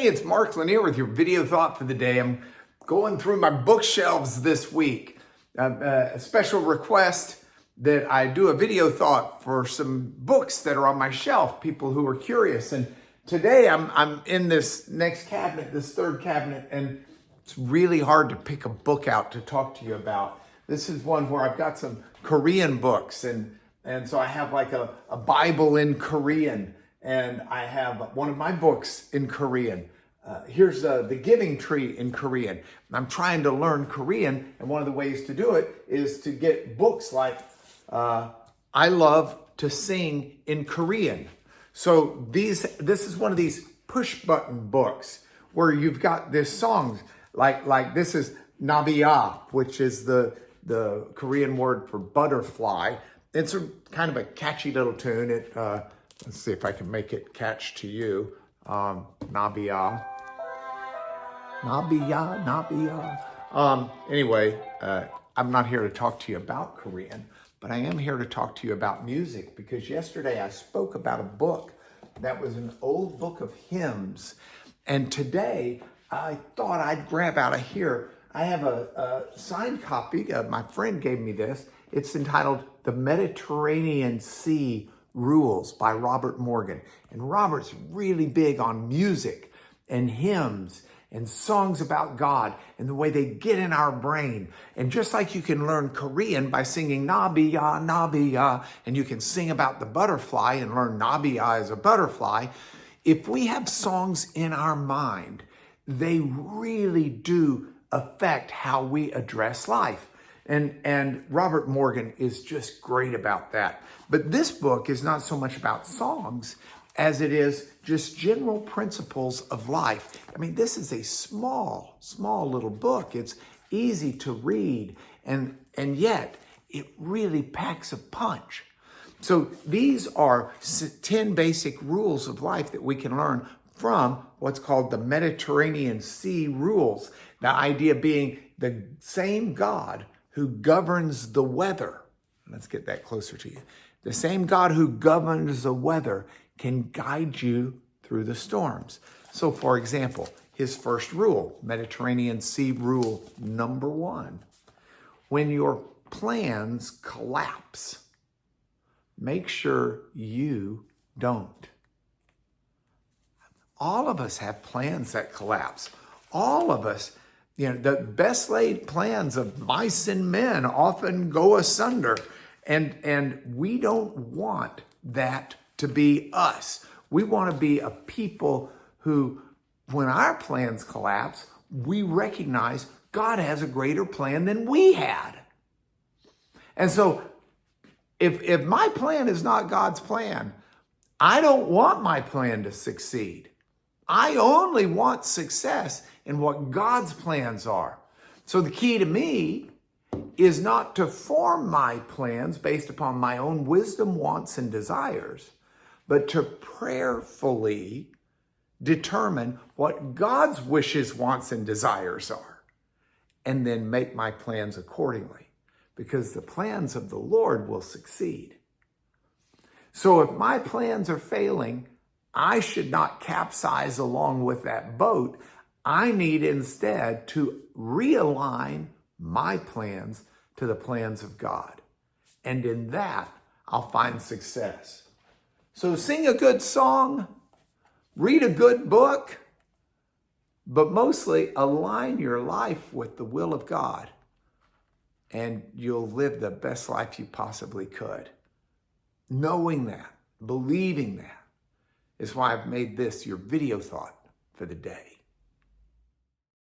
it's Mark Lanier with your video thought for the day. I'm going through my bookshelves this week. A special request that I do a video thought for some books that are on my shelf, people who are curious. And today I'm in this next cabinet, this third cabinet, and it's really hard to pick a book out to talk to you about. This is one where I've got some Korean books, and so I have like a Bible in Korean, and I have one of my books in Korean. Here's The Giving Tree in Korean. I'm trying to learn Korean, and one of the ways to do it is to get books like I Love to Sing in Korean. So this is one of these push button books where you've got this songs like this is Nabiya, which is the Korean word for butterfly. It's a kind of a catchy little tune. Let's see if I can make it catch to you. Nabiya. Anyway, I'm not here to talk to you about Korean, but I am here to talk to you about music, because yesterday I spoke about a book that was an old book of hymns. And today I thought I'd grab out of here. I have a signed copy. My friend gave me this. It's entitled The Mediterranean Sea Rules by Robert Morgan. And Robert's really big on music and hymns and songs about God and the way they get in our brain. And just like you can learn Korean by singing Nabiya, Nabiya, and you can sing about the butterfly and learn Nabiya as a butterfly, if we have songs in our mind, they really do affect how we address life. And Robert Morgan is just great about that. But this book is not so much about songs as it is just general principles of life. I mean, this is a small little book. It's easy to read, and yet it really packs a punch. So these are 10 basic rules of life that we can learn from what's called the Mediterranean Sea Rules. The idea being the same God who governs the weather. Let's get that closer to you. The same God who governs the weather can guide you through the storms. So for example, his first rule, Mediterranean Sea Rule number 1, when your plans collapse, make sure you don't. All of us have plans that collapse. All of us, the best laid plans of mice and men often go asunder. And we don't want that to be us. We want to be a people who, when our plans collapse, we recognize God has a greater plan than we had. And so if my plan is not God's plan, I don't want my plan to succeed. I only want success in what God's plans are. So the key to me is not to form my plans based upon my own wisdom, wants, and desires, but to prayerfully determine what God's wishes, wants, and desires are, and then make my plans accordingly, because the plans of the Lord will succeed. So if my plans are failing, I should not capsize along with that boat. I need instead to realign my plans to the plans of God. And in that, I'll find success. So sing a good song, read a good book, but mostly align your life with the will of God, and you'll live the best life you possibly could. Knowing that, believing that, is why I've made this your video thought for the day.